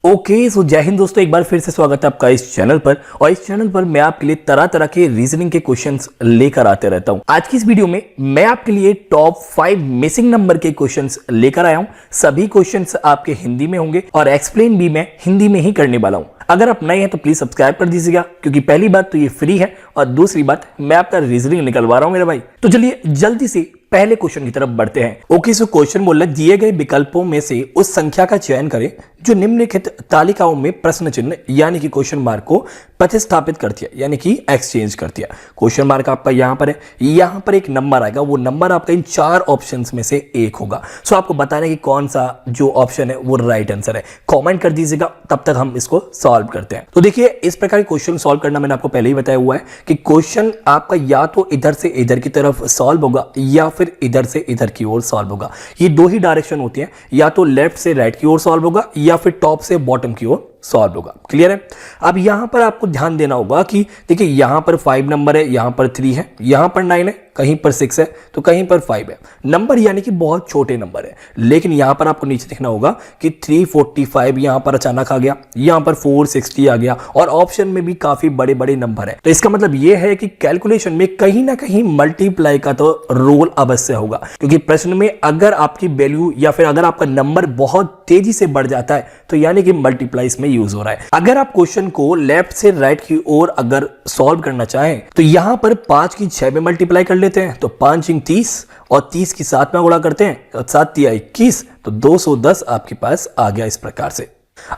Okay so जय हिंद दोस्तों, एक बार फिर से स्वागत है आपका इस चैनल पर। और इस चैनल पर मैं आपके लिए तरह तरह के रीजनिंग के क्वेश्चंस लेकर आते रहता हूं। आज की इस वीडियो में मैं आपके लिए टॉप 5 मिसिंग नंबर के क्वेश्चंस लेकर आया हूं। सभी क्वेश्चंस आपके हिंदी में होंगे और एक्सप्लेन भी मैं हिंदी में ही करने वाला हूं। अगर आप नए हैं तो प्लीज सब्सक्राइब कर दीजिएगा, क्योंकि पहली बात तो ये फ्री है और दूसरी बात मैं आपका रीजनिंग निकलवा रहा हूं मेरे भाई। तो चलिए जल्दी से पहले क्वेश्चन की तरफ बढ़ते हैं। ओके सो क्वेश्चन बोल रहा है, दिए गए विकल्पों में से उस संख्या का चयन करें जो निम्नलिखित तालिकाओं में प्रश्न चिन्ह यानी कि क्वेश्चन मार्क को प्रतिस्थापित करती है, यानी कि एक्सचेंज करती है। क्वेश्चन मार्क आपका यहां पर है, यहां पर एक नंबर आएगा, वो नंबर आपका इन 4 ऑप्शंस में से एक होगा। सो आपको बताना है कि कौन सा जो ऑप्शन है वो राइट आंसर है। कमेंट कर दीजिएगा, तब तक हम इसको सॉल्व करते हैं। तो देखिए, इस प्रकार के क्वेश्चन सॉल्व करना मैंने आपको पहले ही बताया हुआ है कि क्वेश्चन आपका या तो इधर से इधर की तरफ सॉल्व होगा या फिर इधर से इधर की ओर सॉल्व होगा। ये दो ही डायरेक्शन होती है, या तो लेफ्ट से राइट की ओर सॉल्व होगा या फिर टॉप से बॉटम की ओर सॉल्व होगा। क्लियर है? अब यहां पर आपको ध्यान देना होगा कि देखिए, यहां पर 5 नंबर है, यहां पर 3 है, यहां पर 9 है, कहीं पर 6 है तो कहीं पर 5 है। नंबर यानी कि बहुत छोटे नंबर है, लेकिन यहां पर आपको नीचे देखना होगा कि 345 यहां पर अचानक आ गया, यहां पर 460 आ गया और ऑप्शन में भी काफी बड़े बड़े नंबर है। तो इसका मतलब यह है कि कैलकुलेशन में कहीं ना कहीं मल्टीप्लाई का तो रोल अवश्य होगा, क्योंकि प्रश्न में अगर आपकी वैल्यू या फिर अगर आपका नंबर बहुत तेजी से बढ़ जाता है तो यानी कि मल्टीप्लाई इसमें यूज हो रहा है। अगर आप क्वेश्चन को लेफ्ट से राइट की ओर अगर सॉल्व करना चाहें तो यहां पर 5 की 6 में मल्टीप्लाई कर लेते हैं, तो 5 × 30 और 30 की 7 में गुणा करते हैं तो 7 × 21 तो 210 आपके पास आ गया। इस प्रकार से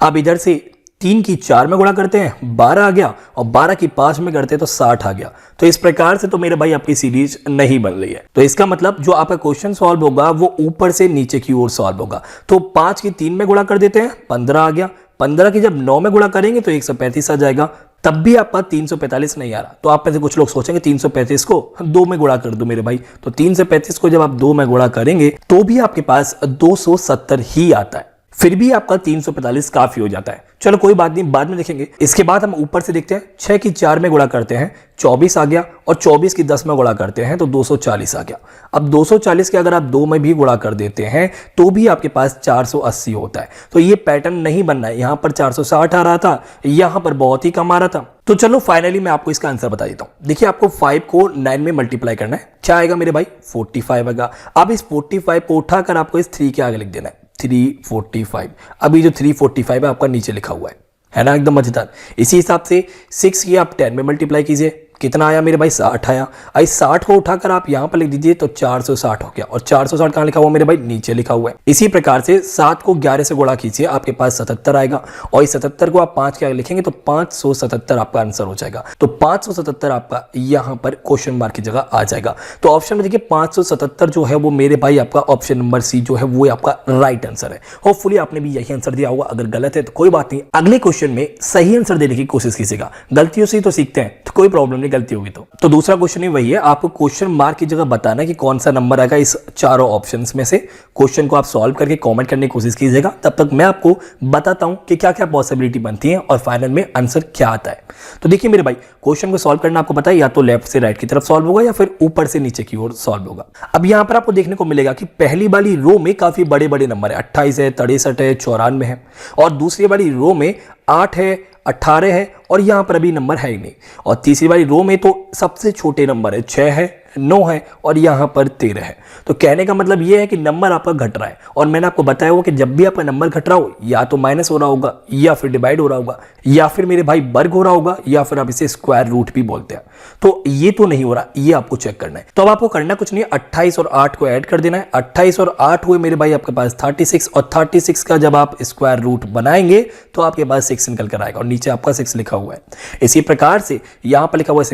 अब इधर से 3 की 4 में गुणा करते हैं 12 आ गया, और 12 की 5 में करते हैं तो 60 आ गया। तो इस प्रकार से तो मेरे भाई आपकी सीरीज नहीं बन रही है। तो इसका मतलब जो आपका क्वेश्चन सॉल्व होगा वो ऊपर से नीचे की ओर सॉल्व होगा। तो 5 की 3 में गुणा कर देते हैं, 15 आ गया। 15 की जब 9 में गुणा करेंगे तो 135 आ जाएगा। तब भी आपका 345 नहीं आ रहा, तो आप में से कुछ लोग सोचेंगे 335 को 2 में गुणा कर दो मेरे भाई। तो 335 को जब आप 2 में गुणा करेंगे तो भी आपके पास 270 ही आता है, फिर भी आपका 345 काफी हो जाता है। चलो कोई बात नहीं, बाद में देखेंगे। इसके बाद हम ऊपर से देखते हैं, 6 की 4 में गुणा करते हैं 24 आ गया, और 24 की 10 में गुणा करते हैं तो 240 आ गया। अब 240 के अगर आप 2 में भी गुणा कर देते हैं तो भी आपके पास 480 होता है। तो ये पैटर्न नहीं बनना है। यहां पर 460 आ रहा था, यहां पर बहुत ही कम आ रहा था। तो चलो फाइनली मैं आपको इसका आंसर बता देता हूं। देखिए, आपको 5 को 9 में मल्टीप्लाई करना है। क्या आएगा मेरे भाई? 45 आएगा। अब इस 45 को उठाकर आपको इस 3 के आगे लिख देना है, 345। अभी जो 345 है आपका नीचे लिखा हुआ है ना, एकदम मजेदार। इसी हिसाब से 6 की आप 10 में मल्टीप्लाई कीजिए, कितना आया मेरे भाई? 60 आया। इस 60 को उठाकर आप यहां पर लिख दीजिए तो 460 हो गया, और 460 कहां लिखा हुआ मेरे भाई? नीचे लिखा हुआ है। इसी प्रकार से 7 को 11 से गुणा कीजिए, आपके पास 77 आएगा, और इस 77 को आप 5 के आगे लिखेंगे तो 577 आपका आंसर हो जाएगा। तो 577 आपका यहां पर क्वेश्चन मार्क की जगह आ जाएगा। तो ऑप्शन में देखिए 577 जो है वो मेरे भाई आपका ऑप्शन नंबर सी जो है वो आपका राइट आंसर है। होपफुली आपने भी यही आंसर दिया होगा। अगर गलत है तो कोई बात नहीं, अगले क्वेश्चन में सही आंसर देने की कोशिश कीजिएगा। गलतियों से ही तो सीखते हैं, तो कोई प्रॉब्लम नहीं गलती होगी तो दूसरा क्वेश्चन ही वही है, आपको क्वेश्चन मार्क की जगह बताना है कि कौन सा नंबर आएगा इस चारों ऑप्शंस में से। क्वेश्चन को आप सॉल्व करके कमेंट करने की कोशिश कीजिएगा, तब तक मैं आपको बताता हूं कि क्या क्या पॉसिबिलिटी बनती है और फाइनल में आंसर क्या आता है। तो देखिए मेरे भाई, क्वेश्चन को सॉल्व करना आपको पता है, या तो लेफ्ट से राइट की तरफ सॉल्व होगा या फिर ऊपर से नीचे की ओर सॉल्व होगा। अब यहां पर आपको देखने को मिलेगा कि पहली वाली रो में काफी बड़े बड़े नंबर है, 28 है, 63 है, 94 है, और दूसरी वाली रो में 8 है, 18 है, और यहां पर अभी नंबर है ही नहीं। और तीसरी वाली रो में तो सबसे छोटे नंबर है, 6 है, 9 है, और यहां पर 13 है। तो कहने का मतलब यह है कि नंबर आपका घट रहा है, और मैंने आपको बताया हुआ कि जब भी आपका नंबर घट रहा हो, या तो माइनस हो रहा होगा, या फिर डिवाइड हो रहा होगा, या फिर मेरे भाई वर्ग हो रहा होगा, या फिर आप इसे स्क्वायर रूट भी बोलते हैं। तो ये तो नहीं हो रहा, ये आपको चेक करना है। तो अब आपको करना कुछ नहीं है, 28 और 8 को ऐड कर देना है। 28 और 8 हुए मेरे भाई आपके पास 36, और 36 का जब आप स्क्वायर रूट बनाएंगे तो आपके पास 6 निकल कर आएगा, और नीचे आपका 6 लिखा हुआ है। इसी प्रकार से यहां पर लिखा हुआ है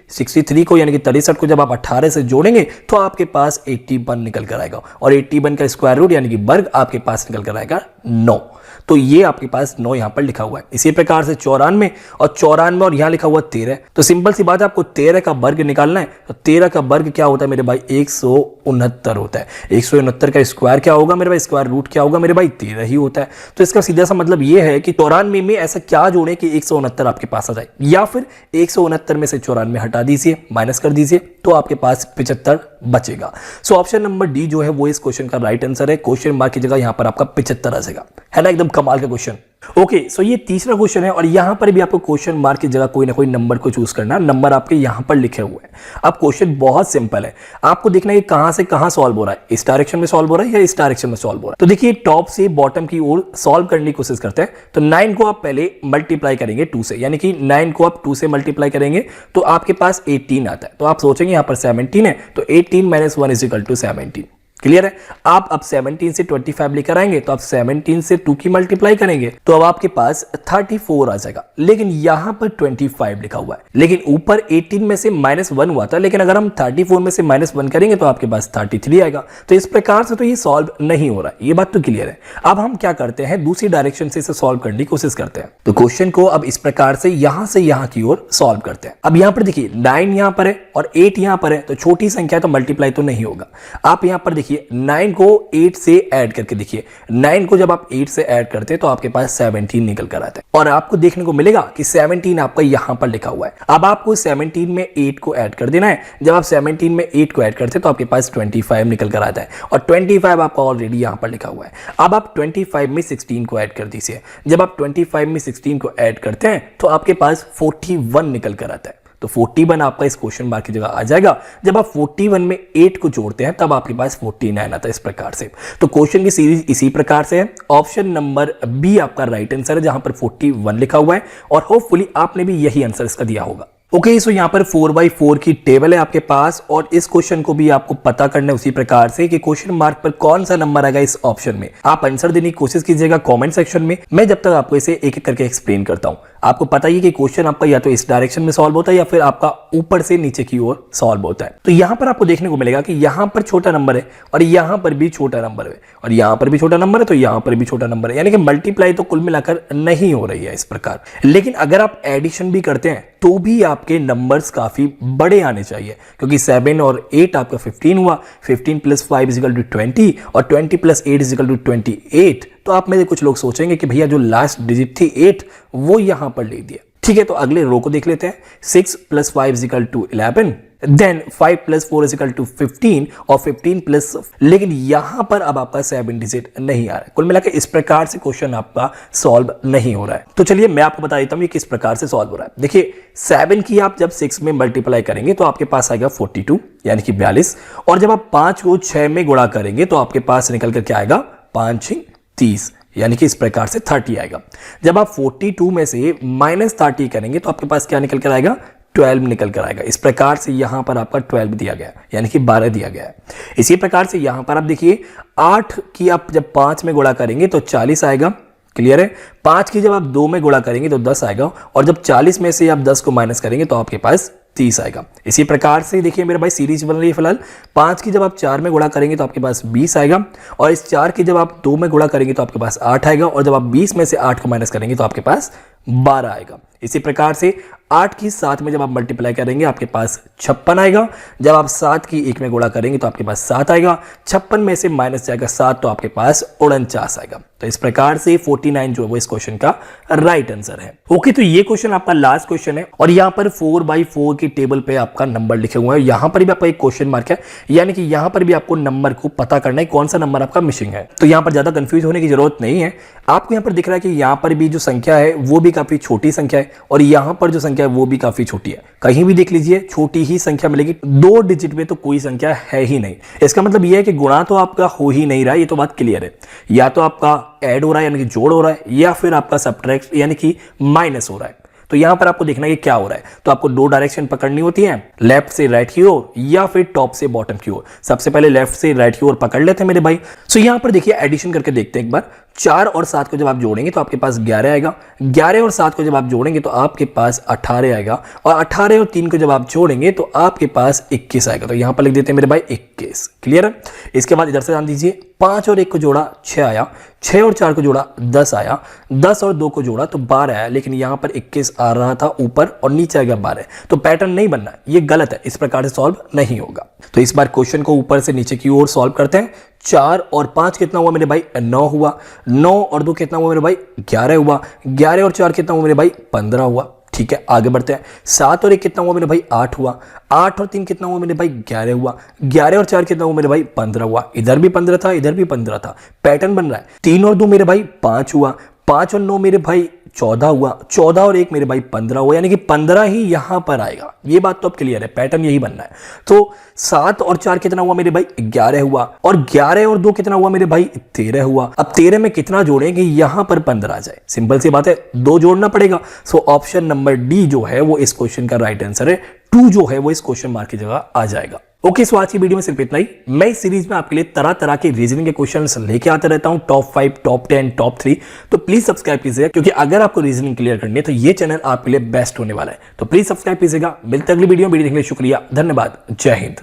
63 को यानी कि 63 को जब आप 18 से जोड़ेंगे तो आपके पास 81 निकल कर आएगा, और 81 का स्क्वायर रूट यानी कि वर्ग आपके पास निकल कर आएगा 9। तो ये आपके पास 9 यहां पर लिखा हुआ है। इसी प्रकार से 94 और 94 और यहां लिखा हुआ 13। तो सिंपल सी बात है, आपको 13 का वर्ग निकालना है। तो 13 का वर्ग क्या होता है मेरे भाई? 169 होता है। 169 का स्क्वायर क्या होगा मेरे भाई? स्क्वायर रूट क्या होगा मेरे भाई? 13 ही होता है। तो इसका सीधा सा मतलब ये है कि 94 में ऐसा क्या जोड़े कि 169 आपके पास आ जाए, या फिर 169 में से 94 हटा दीजिए, माइनस कर दीजिए, तो आपके पास 75 बचेगा। सो ऑप्शन नंबर डी जो है वो इस क्वेश्चन का राइट आंसर है। क्वेश्चन मार्क की जगह यहां पर आपका 75 आ जाएगा, है ना? एकदम कमाल का क्वेश्चन। ओके, सो ये तीसरा क्वेश्चन है और यहां पर भी आपको क्वेश्चन मार्क की जगह कोई ना कोई नंबर को चूज करना। नंबर आपके यहां पर लिखे हुए हैं। अब क्वेश्चन बहुत सिंपल है, आपको देखना है कहां से कहां सॉल्व हो रहा है, इस डायरेक्शन में सॉल्व हो रहा है या इस डायरेक्शन में सॉल्व हो रहा है। तो देखिए टॉप से बॉटम की ओर सॉल्व करने की कोशिश करते हैं। तो 9 को आप पहले मल्टीप्लाई करेंगे 2 से, यानी कि 9 को आप 2 से मल्टीप्लाई करेंगे तो आपके पास 18 आता है। तो आप सोचेंगे यहां पर 17 है, तो 18 - 1 = 17। क्लियर है। आप अब 17 से 25 लेकर आएंगे तो आप 17 से 2 की मल्टीप्लाई करेंगे तो अब आपके पास 34 आ जाएगा। लेकिन यहां पर 25 लिखा हुआ है, लेकिन ऊपर 18 में से -1 हुआ था, लेकिन अगर हम 34 में से -1 करेंगे तो आपके पास 33 आएगा। तो इस प्रकार से तो ये सॉल्व नहीं हो रहा है, ये बात तो क्लियर है। अब हम क्या करते हैं, दूसरी डायरेक्शन से इसे सॉल्व करने की कोशिश करते हैं। तो क्वेश्चन को अब इस प्रकार से यहां की ओर सॉल्व करते हैं। अब यहां पर देखिए 9 यहां पर है और 8 यहां पर है, तो छोटी संख्या तो मल्टीप्लाई तो नहीं होगा। आप यहां पर देखिए 9 को 8 से ऐड करके देखिए, 9 को जब आप 8 से ऐड करते हैं तो आपके पास 17 निकल कर आता है और आपको देखने को मिलेगा कि 17 आपका यहां पर लिखा हुआ है। अब आपको 17 में 8 को ऐड कर देना है। जब आप 17 में 8 को ऐड करते हैं तो आपके पास 25 निकल कर आता है और 25 आपका ऑलरेडी यहां पर लिखा हुआ है। अब आप 25 में 16 को ऐड कर दीजिए। जब आप 25 में 16 को ऐड करते हैं तो आपके पास 41 निकल कर आता है। तो 41 आपका इस क्वेश्चन मार्क की जगह आ जाएगा। जब आप 41 में 8 को जोड़ते हैं तब आपके पास 49 आता है, इस प्रकार से। तो क्वेश्चन की सीरीज इसी प्रकार से है। ऑप्शन नंबर बी आपका राइट आंसर है, जहां पर 41 लिखा हुआ है और होपफुली आपने भी यही आंसर इसका दिया होगा। ओके, सो यहाँ पर 4x4 की टेबल है आपके पास और इस क्वेश्चन को भी आपको पता करना है उसी प्रकार से कि क्वेश्चन मार्क पर कौन सा नंबर आएगा इस ऑप्शन में। आप आंसर देने की कोशिश कीजिएगा कमेंट सेक्शन में। मैं जब तक आपको इसे एक एक करके एक्सप्लेन करता हूं। आपको पता ही है कि क्वेश्चन आपका या तो इस डायरेक्शन में सॉल्व होता है या फिर आपका ऊपर से नीचे की ओर सॉल्व होता है। तो यहां पर आपको देखने को मिलेगा कि यहां पर छोटा नंबर है और यहां पर भी छोटा नंबर है और यहां पर भी छोटा नंबर है, तो यहां पर भी छोटा नंबर है, यानी कि मल्टीप्लाई तो कुल मिलाकर नहीं हो रही है इस प्रकार। लेकिन अगर आप एडिशन भी करते हैं तो भी आपके नंबर्स काफी बड़े आने चाहिए, क्योंकि 7 और 8 आपका 15 हुआ, 15 + 5 = 20 और 20 + 8 = 28। तो आप में से कुछ लोग सोचेंगे कि भैया जो लास्ट डिजिट थी 8 वो यहां पर ले दिया। ठीक है, तो अगले रो को देख लेते हैं। 6 + 5 = 11, देन 5 + 4 = 15 और 15 प्लस, लेकिन यहां पर अब आपका 7 डिजिट नहीं आ रहा है। कुल मिलाकर इस प्रकार से क्वेश्चन आपका सॉल्व नहीं हो रहा है। तो चलिए मैं आपको बता देता हूं ये किस प्रकार से सॉल्व हो रहा है। देखिए 7 की आप जब 6 में मल्टीप्लाई करेंगे तो आपके पास आएगा 42, यानी कि 42, और जब आप 5 को 6 में गुणा करेंगे तो आपके पास निकल कर क्या आएगा, 5 × 30, यानी कि इस प्रकार से 30 आएगा। जब आप 42 में से -30 करेंगे तो आपके पास क्या निकल कर आएगा, 12 निकल कर आएगा। इस प्रकार से यहां पर आपका 12 दिया गया, यानी कि 12 दिया गया है। इसी प्रकार से यहां पर आप देखिए 8 की आप जब 5 में गुणा करेंगे तो 40 आएगा। क्लियर है। 5 की जब आप 2 में गुणा करेंगे तो 10 आएगा और जब 40 में से आप 10 को माइनस करेंगे तो आपके पास 30 आएगा। इसी प्रकार से देखिए मेरे भाई सीरीज बन रही है फिलहाल। 5 की जब आप 4 में गुणा करेंगे तो आपके पास 20 आएगा और इस 4 की जब आप 2 में गुणा करेंगे तो आपके पास 8 आएगा और जब आप 20 में से 8 को माइनस करेंगे तो आपके पास 12 आएगा। इसी प्रकार से 8 की 7 में जब आप मल्टीप्लाई करेंगे आपके पास 56 आएगा। जब आप 7 की 1 में गुणा करेंगे तो आपके पास 7 आएगा। 56 में से माइनस जाएगा 7 तो आपके पास 49 आएगा। तो इस प्रकार से 49 जो है वो इस क्वेश्चन का राइट आंसर है। ओके, तो ये क्वेश्चन आपका लास्ट क्वेश्चन है और यहाँ पर 4x4 की टेबल पे आपका नंबर लिखे हुए हैं। यहाँ पर भी आपका एक क्वेश्चन मार्क है, यानी कि यहाँ पर भी आपको नंबर को पता करना है कौन सा नंबर आपका मिसिंग है। तो यहाँ पर ज्यादा कंफ्यूज होने की जरूरत नहीं है। आपको यहाँ पर दिख रहा है कि यहाँ पर भी जो संख्या है वो भी काफी छोटी संख्या है और यहाँ पर जो संख्या है वो भी काफी छोटी है। कहीं भी देख लीजिए छोटी ही संख्या मिलेगी। 2 डिजिट में तो कोई संख्या है ही नहीं। इसका मतलब यह है कि गुणा तो आपका हो ही नहीं रहा है, ये तो बात क्लियर है। या तो आपका ऐड हो रहा है यानी कि जोड़ हो रहा है, या फिर आपका सब्ट्रैक्ट यानी कि माइनस हो रहा है। तो यहां पर आपको देखना है कि क्या हो रहा है। तो आपको 2 डायरेक्शन पकड़नी होती है, लेफ्ट से राइट की ओर या फिर टॉप से बॉटम की ओर। सबसे पहले लेफ्ट से राइट की ओर पकड़ लेते हैं मेरे भाई। सो यहां पर देखिए एडिशन करके देखते हैं एक बार। 4 और 7 को जब आप जोड़ेंगे तो आपके पास 11 आएगा। 11 और 7 को जब आप जोड़ेंगे तो आपके पास 18 आएगा और 18 और 3 को जब आप जोड़ेंगे तो आपके पास 21 आएगा। तो यहां पर लिख देते हैं मेरे भाई 21। क्लियर है। इसके बाद इधर से ध्यान दीजिए, 5 और 1 को जोड़ा 6 आया, 6 और 4 को जोड़ा 10 आया, 10 और 2 को जोड़ा तो 12 आया, लेकिन यहां पर 21 आ रहा था ऊपर और नीचे आ गया 12। तो पैटर्न नहीं बनना, ये गलत है, इस प्रकार से सॉल्व नहीं होगा। तो इस बार क्वेश्चन को ऊपर से नीचे की ओर सॉल्व करते हैं। 4 और 5 कितना हुआ मेरे भाई, 9 हुआ। 9 और 2 कितना हुआ मेरे भाई, 11 हुआ। 11 और 4 कितना हुआ मेरे भाई, 15 हुआ। ठीक है, आगे बढ़ते हैं। 7 और 1 कितना हुआ मेरे भाई, 8 हुआ। 8 और 3 कितना हुआ मेरे भाई, 11 हुआ। 11 और 4 कितना हुआ मेरे भाई, 15 हुआ। इधर भी 15 था, इधर भी 15 था। पैटर्न बन रहा है। 3 और 2 मेरे भाई 5 हुआ। 5 और 9 मेरे भाई 14 हुआ, 14 और 1 मेरे भाई 15 हुआ, यानी कि 15 ही यहां पर आएगा। ये बात तो अब क्लियर है, पैटर्न यही बनना है। तो 7 और 4 कितना हुआ मेरे भाई 11 हुआ, और 11 और 2 कितना हुआ मेरे भाई 13 हुआ। अब 13 में कितना जोड़ें कि यहां पर 15 आ जाए? सिंपल सी बात है, 2 जोड़ना पड़ेगा। सो ऑप्शन नंबर डी जो है वो इस क्वेश्चन का राइट आंसर है। 2 जो है वो इस क्वेश्चन मार्क की जगह आ जाएगा। ओके, सो आज की वीडियो में सिर्फ इतना ही। मैं इस सीरीज में आपके लिए तरह तरह के रीजनिंग के क्वेश्चंस लेके आता रहता हूं, टॉप 5, टॉप 10, टॉप 3। तो प्लीज सब्सक्राइब कीजिएगा, क्योंकि अगर आपको रीजनिंग क्लियर करनी है तो ये चैनल आपके लिए बेस्ट होने वाला है। तो प्लीज सब्सक्राइब कीजिएगा। मिलते अगली वीडियो देखने के लिए शुक्रिया, धन्यवाद, जय हिंद।